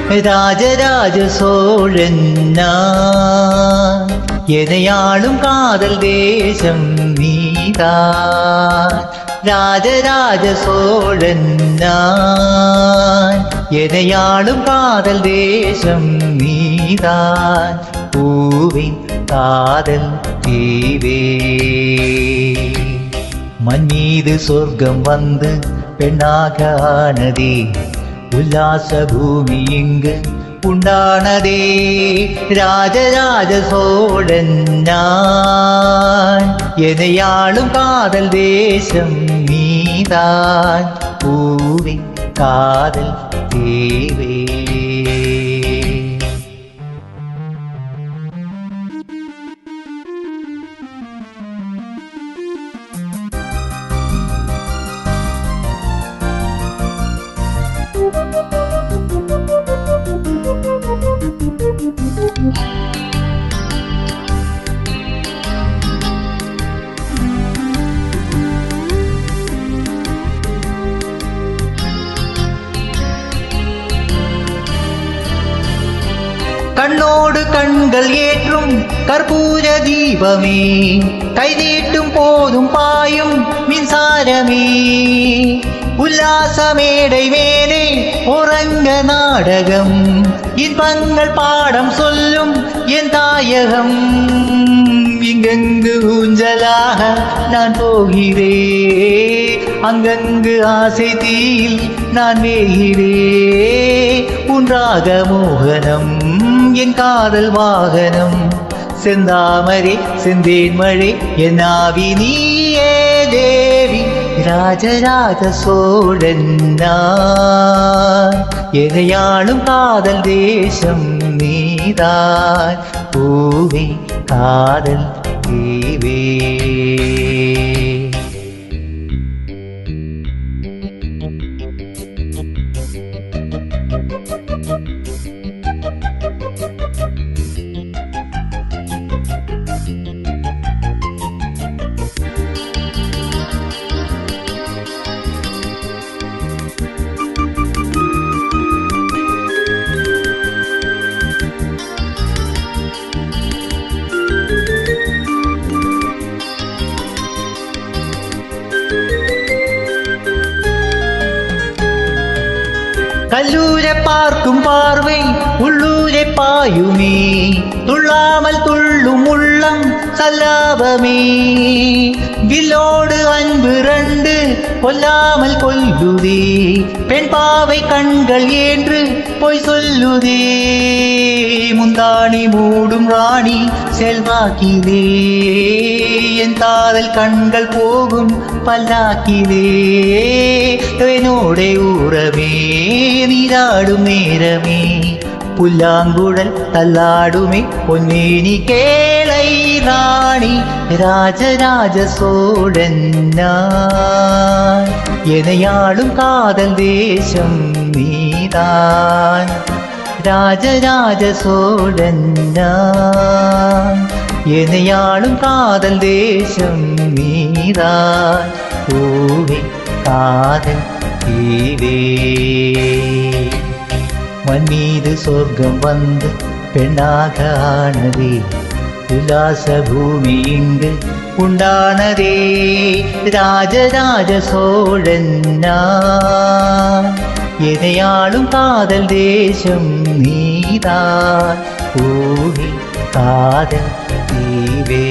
ராஜராஜ சோழன் நான், எனையாளும் காதல் தேசம் நீதான். ராஜராஜ சோழன் நான், எனையாளும் காதல் தேசம் நீதான். பூவின் காதல் தீவே மண் மீது சொர்க்கம் வந்து பெண்ணாக ஆனதே, உல்லாச பூமி இங்கு உண்டானதே. ராஜராஜ சோழன் நான், எனையாளும் காதல் தேசம் நீதான். பூவின் காதல் தேவே கண்ணோடு கண்கள் ஏற்றும் கற்பூர தீபமே, கை நீட்டும் போதும் பாயும் மின்சாரமே. உல்லாச மேடை மேலே உறங்க நாடகம், இன்பங்கள் பாடம் சொல்லும் என் தாயகம். இங்கெங்கு ஊஞ்சலாக நான் போகிறேன், அங்கங்கு ஆசை தீயில் நான் வேகிறேன். உன்றாக மோகனம் என் காதல் வாகனம், செந்தாமரை செந்தேன் மழை என் ஆவி நீயே தேவி. ராஜராஜ சோழன் நான், எனையாளும் காதல் தேசம் நீதான். பூவே காதல் தீவே கல்லூரை பார்க்கும் பார்வை உள்ளூரை பாயுமே, துள்ளாமல் துள்ளும் உள்ளம் சல்லாபமே. வில்லோடு அன்பு ரெண்டு கொல்லாமல் கொல்லுதே, பெண் பாவை கண்கள் என்று பொய் சொல்லுதே. முந்தாணி மூடும் ராணி செல்வாக்கிதே, என் காதல் கண்கள் போகும் பல்லாக்கிதே. என்னோட ஊரமே நீராடும் நேரமே, புல்லாங்குழல் தள்ளாடுமே பொன்னேனி கேளை ராணி. ராஜராஜ சோழன் நான், எனையாளும் காதல் தேசம் நீதான். ராஜராஜ சோழன் நான், எனையாளும் காதல் தேசம் நீதான். பூவே காதல் தீவே மண் மீது சொர்க்கம் வந்து பெண்ணாக ஆனதே, உல்லாச பூமி இங்கு உண்டானதே. ராஜராஜ சோழன் நான், எனையாளும் காதல் தேசம் நீதான். பூவே காதல் தீவே